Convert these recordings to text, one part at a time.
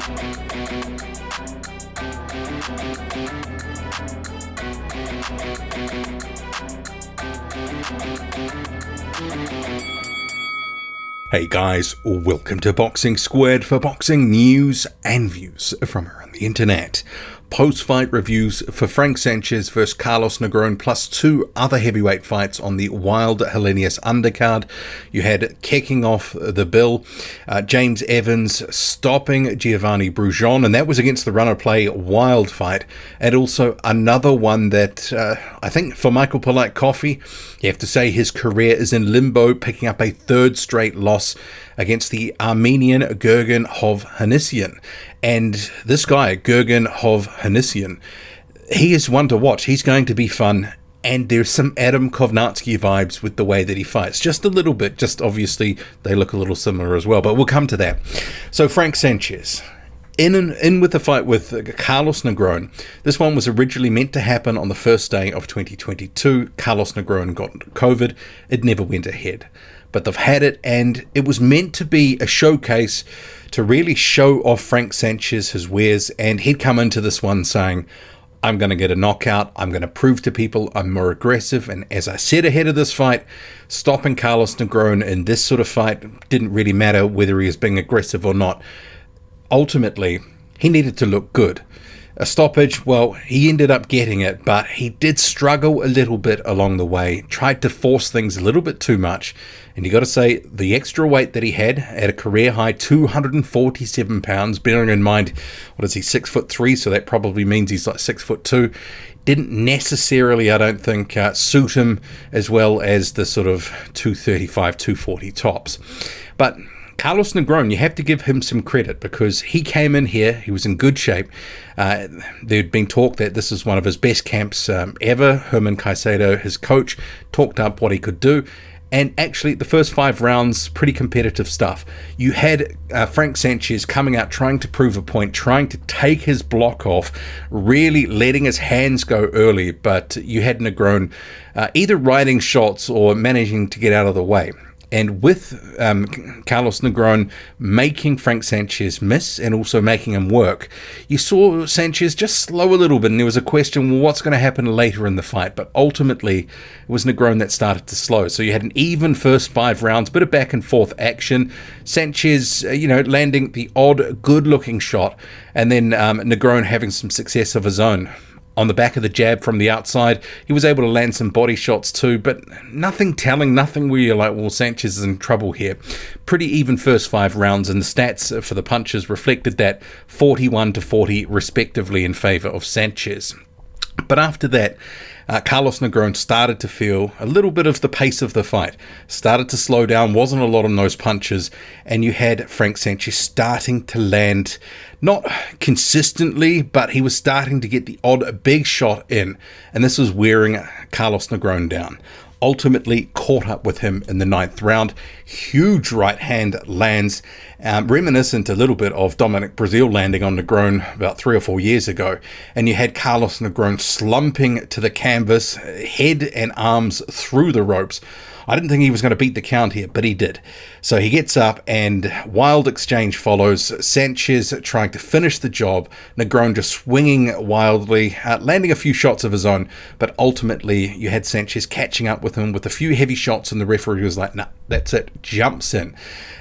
Hey guys, welcome to Boxing Squared for boxing news and views from around the internet. Post-fight reviews for Frank Sanchez vs Carlos Negron, plus two other heavyweight fights on the Wild Hovhannisyan undercard. You had kicking off the bill, James Evans stopping Geovany Bruzon, and that was against the run-of-play Wild fight. And also another one that I think for Michael Polite-Coffie, you have to say his career is in limbo, picking up a third straight loss against the Armenian Gurgen Hovhannisyan. And this guy, Gurgen Hovhannisyan, he is one to watch. He's going to be fun. And there's some Adam Kovnatsky vibes with the way that he fights. Just a little bit. Just obviously, they look a little similar as well. But we'll come to that. So Frank Sanchez, in with the fight with Carlos Negron. This one was originally meant to happen on the first day of 2022. Carlos Negron got COVID. It never went ahead. But they've had it, and it was meant to be a showcase to really show off Frank Sanchez his wares, and he'd come into this one saying, I'm going to get a knockout, I'm going to prove to people I'm more aggressive. And as I said ahead of this fight, stopping Carlos Negron in this sort of fight didn't really matter whether he was being aggressive or not. Ultimately, he needed to look good. A stoppage, well, he ended up getting it, but he did struggle a little bit along the way, tried to force things a little bit too much. And you got to say, the extra weight that he had at a career high 247 pounds, bearing in mind, what is he, 6'3", so that probably means he's like 6'2", didn't necessarily, I don't think, suit him as well as the sort of 235, 240 tops. But Carlos Negron, you have to give him some credit because he came in here, he was in good shape. There'd been talk that this is one of his best camps ever. Herman Caicedo, his coach, talked up what he could do. And actually, the first 5 rounds, pretty competitive stuff. You had Frank Sanchez coming out, trying to prove a point, trying to take his block off, really letting his hands go early. But you had Negron either riding shots or managing to get out of the way. And with Carlos Negron making Frank Sanchez miss and also making him work, you saw Sanchez just slow a little bit, and there was a question, well, what's going to happen later in the fight? But ultimately, it was Negron that started to slow. So you had an even first 5 rounds, bit of back and forth action. Sanchez, landing the odd, good-looking shot, and then Negron having some success of his own. On the back of the jab from the outside, he was able to land some body shots too, but nothing telling, nothing where you're like, well, Sanchez is in trouble here. Pretty even first 5 rounds, and the stats for the punches reflected that 41-40 respectively in favor of Sanchez. But after that, Carlos Negron started to feel a little bit of the pace of the fight, started to slow down, wasn't a lot on those punches, and you had Frank Sanchez starting to land, not consistently, but he was starting to get the odd big shot in, and this was wearing Carlos Negron down. Ultimately caught up with him in the 9th round. Huge right hand lands, reminiscent a little bit of Dominic Brazil landing on Negron about 3 or 4 years ago. And you had Carlos Negron slumping to the canvas, head and arms through the ropes. I didn't think he was going to beat the count here, but he did. So he gets up and wild exchange follows. Sanchez trying to finish the job. Negron just swinging wildly, landing a few shots of his own. But ultimately, you had Sanchez catching up with him with a few heavy shots, and the referee was like, nah, that's it, jumps in.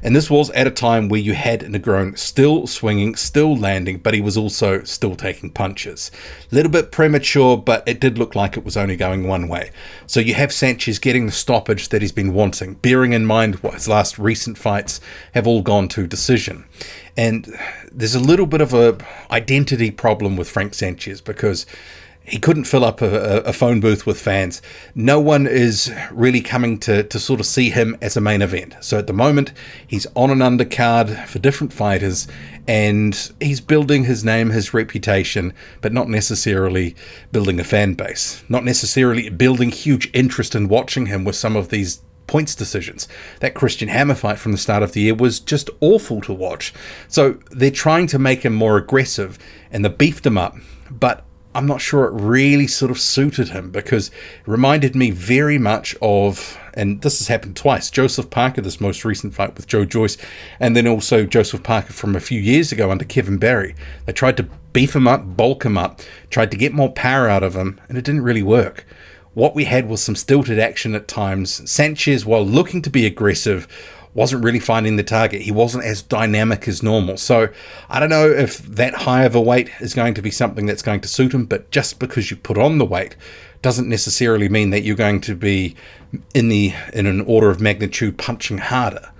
And this was at a time where you had Negron still swinging, still landing, but he was also still taking punches. A little bit premature, but it did look like it was only going one way. So you have Sanchez getting the stoppage that he's been wanting, bearing in mind what his last recent fights have all gone to decision. And there's a little bit of a identity problem with Frank Sanchez because he couldn't fill up a phone booth with fans. No one is really coming to sort of see him as a main event. So at the moment, he's on an undercard for different fighters, and he's building his name, his reputation, but not necessarily building a fan base. Not necessarily building huge interest in watching him with some of these points decisions. That Christian Hammer fight from the start of the year was just awful to watch. So they're trying to make him more aggressive, and they beefed him up, but I'm not sure it really sort of suited him because it reminded me very much of and this has happened twice. Joseph Parker, this most recent fight with Joe Joyce, and then also Joseph Parker from a few years ago under Kevin Barry. They tried to beef him up, bulk him up, tried to get more power out of him, and it didn't really work. What we had was some stilted action at times. Sanchez, while looking to be aggressive, wasn't really finding the target. He wasn't as dynamic as normal. So I don't know if that high of a weight is going to be something that's going to suit him, but just because you put on the weight doesn't necessarily mean that you're going to be in an order of magnitude punching harder.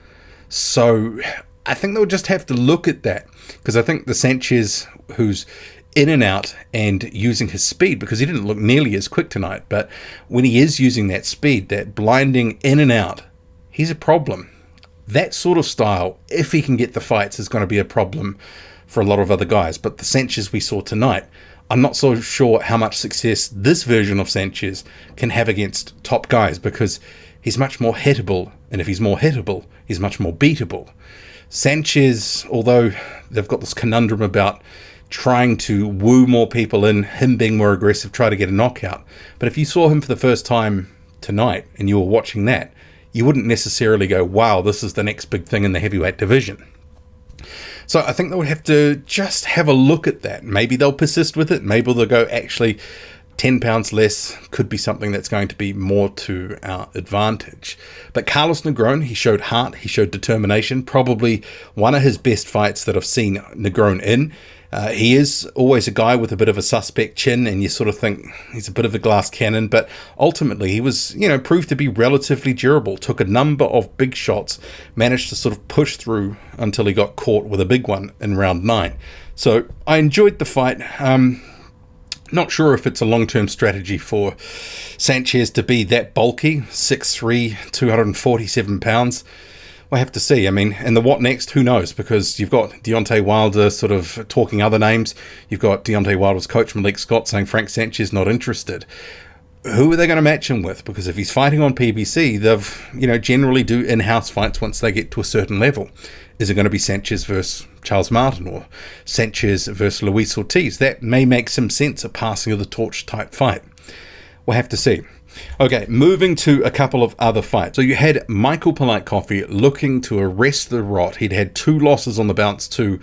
So I think they'll just have to look at that, because I think the Sanchez who's in and out and using his speed, because he didn't look nearly as quick tonight, but when he is using that speed, that blinding in and out, he's a problem. That sort of style, if he can get the fights, is going to be a problem for a lot of other guys. But the Sanchez we saw tonight, I'm not so sure how much success this version of Sanchez can have against top guys, because he's much more hittable, and if he's more hittable, he's much more beatable. Sanchez, although they've got this conundrum about trying to woo more people in, him being more aggressive, try to get a knockout. But if you saw him for the first time tonight and you were watching that, you wouldn't necessarily go, wow, this is the next big thing in the heavyweight division. So I think they'll have to just have a look at that. Maybe they'll persist with it. Maybe they'll go, actually, 10 pounds less could be something that's going to be more to our advantage. But Carlos Negron, he showed heart, he showed determination. Probably one of his best fights that I've seen Negron in. He is always a guy with a bit of a suspect chin, and you sort of think he's a bit of a glass cannon, but ultimately he was, proved to be relatively durable, took a number of big shots, managed to sort of push through until he got caught with a big one in round 9. So I enjoyed the fight. Not sure if it's a long-term strategy for Sanchez to be that bulky, 6'3", 247 pounds. We'll have to see. I mean, and the what next, who knows? Because you've got Deontay Wilder sort of talking other names. You've got Deontay Wilder's coach, Malik Scott, saying Frank Sanchez not interested. Who are they going to match him with? Because if he's fighting on PBC, they've, generally do in-house fights once they get to a certain level. Is it going to be Sanchez versus Charles Martin or Sanchez versus Luis Ortiz? That may make some sense, a passing of the torch type fight. We'll have to see. Okay, moving to a couple of other fights. So you had Michael Polite-Coffie looking to arrest the rot. He'd had 2 losses on the bounce to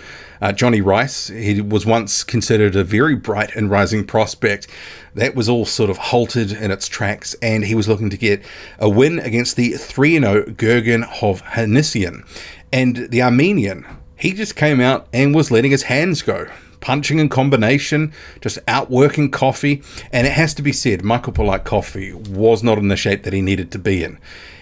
Johnny Rice. He was once considered a very bright and rising prospect. That was all sort of halted in its tracks, and he was looking to get a win against the 3-0 Gurgen Hovhannisyan. And the Armenian, he just came out and was letting his hands go. Punching in combination, just outworking Coffie. And it has to be said, Michael Polite-Coffie was not in the shape that he needed to be in.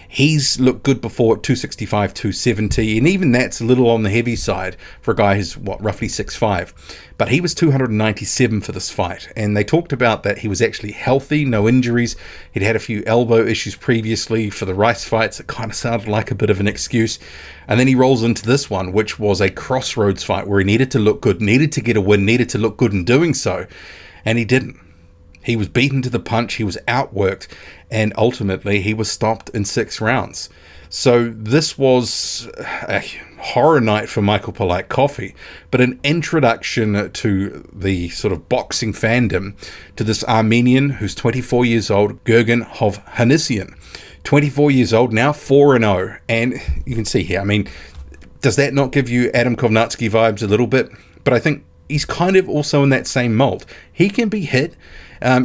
He's looked good before at 265, 270, and even that's a little on the heavy side for a guy who's, roughly 6'5". But he was 297 for this fight, and they talked about that he was actually healthy, no injuries. He'd had a few elbow issues previously for the Rice fights. It kind of sounded like a bit of an excuse. And then he rolls into this one, which was a crossroads fight where he needed to look good, needed to get a win, needed to look good in doing so, and he didn't. He was beaten to the punch, he was outworked, and ultimately he was stopped in 6 rounds. So this was a horror night for Michael Polite-Coffie, but an introduction to the sort of boxing fandom to this Armenian who's 24 years old, Gurgen Hovhannisyan. 24 years old, now 4-0, and you can see here, I mean, does that not give you Adam Kovnatsky vibes a little bit? But I think he's kind of also in that same mold. He can be hit.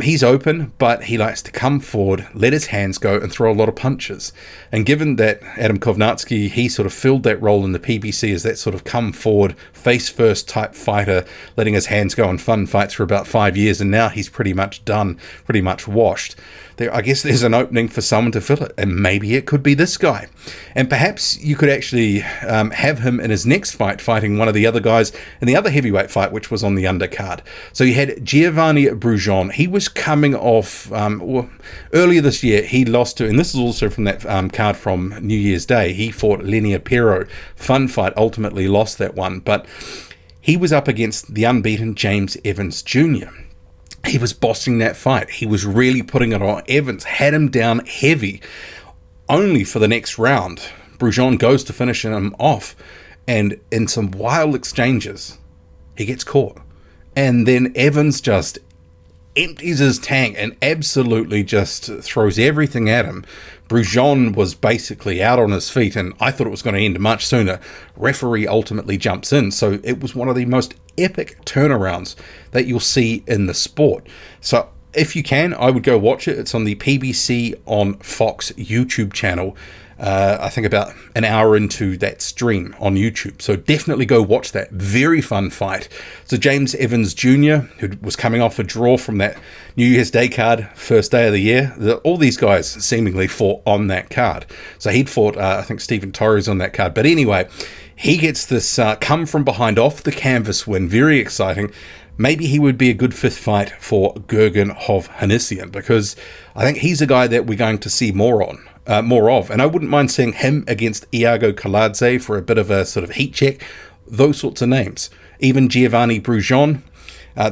He's open, but he likes to come forward, let his hands go, and throw a lot of punches. And given that Adam Kovnatsky, he sort of filled that role in the PBC as that sort of come forward, face-first type fighter, letting his hands go in fun fights for about 5 years, and now he's pretty much done, pretty much washed. I guess there's an opening for someone to fill it, and maybe it could be this guy. And perhaps you could actually have him in his next fight fighting one of the other guys in the other heavyweight fight, which was on the undercard. So you had Geovany Bruzon. He was coming off, earlier this year, he lost to, and this is also from that card from New Year's Day, he fought Lenia Pero. Fun fight, ultimately lost that one, but he was up against the unbeaten James Evans Jr. He was bossing that fight. He was really putting it on. Evans had him down heavy. Only for the next round, Bruzon goes to finish him off. And in some wild exchanges, he gets caught. And then Evans just empties his tank and absolutely just throws everything at him. Bruzon was basically out on his feet, and I thought it was going to end much sooner. Referee ultimately jumps in, so it was one of the most epic turnarounds that you'll see in the sport. So if you can, I would go watch it. It's on the PBC on Fox YouTube channel. I think about an hour into that stream on YouTube. So definitely go watch that. Very fun fight. So James Evans Jr., who was coming off a draw from that New Year's Day card, first day of the year. All these guys seemingly fought on that card. So he'd fought, I think, Stephen Torres on that card. But anyway, he gets this come from behind off the canvas win. Very exciting. Maybe he would be a good fifth fight for Gurgen Hovhannisyan, because I think he's a guy that we're going to see more of. And I wouldn't mind seeing him against Iago Kaladze for a bit of a sort of heat check. Those sorts of names. Even Geovany Bruzon.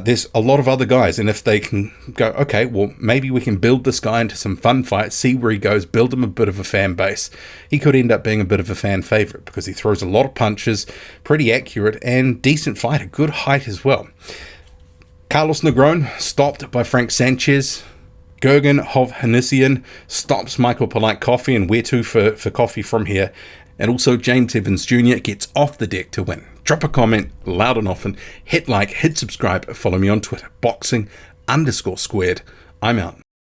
There's a lot of other guys, and if they can go, okay, well, maybe we can build this guy into some fun fights, see where he goes, build him a bit of a fan base. He could end up being a bit of a fan favorite because he throws a lot of punches, pretty accurate, and decent fighter, good height as well. Carlos Negron stopped by Frank Sanchez. Gurgen Hovhannisyan stops Michael Polite-Coffie, and where to for Coffie from here. And also James Evans Jr. gets off the deck to win. Drop a comment loud and often, hit like, hit subscribe, follow me on Twitter, boxing_squared. I'm out.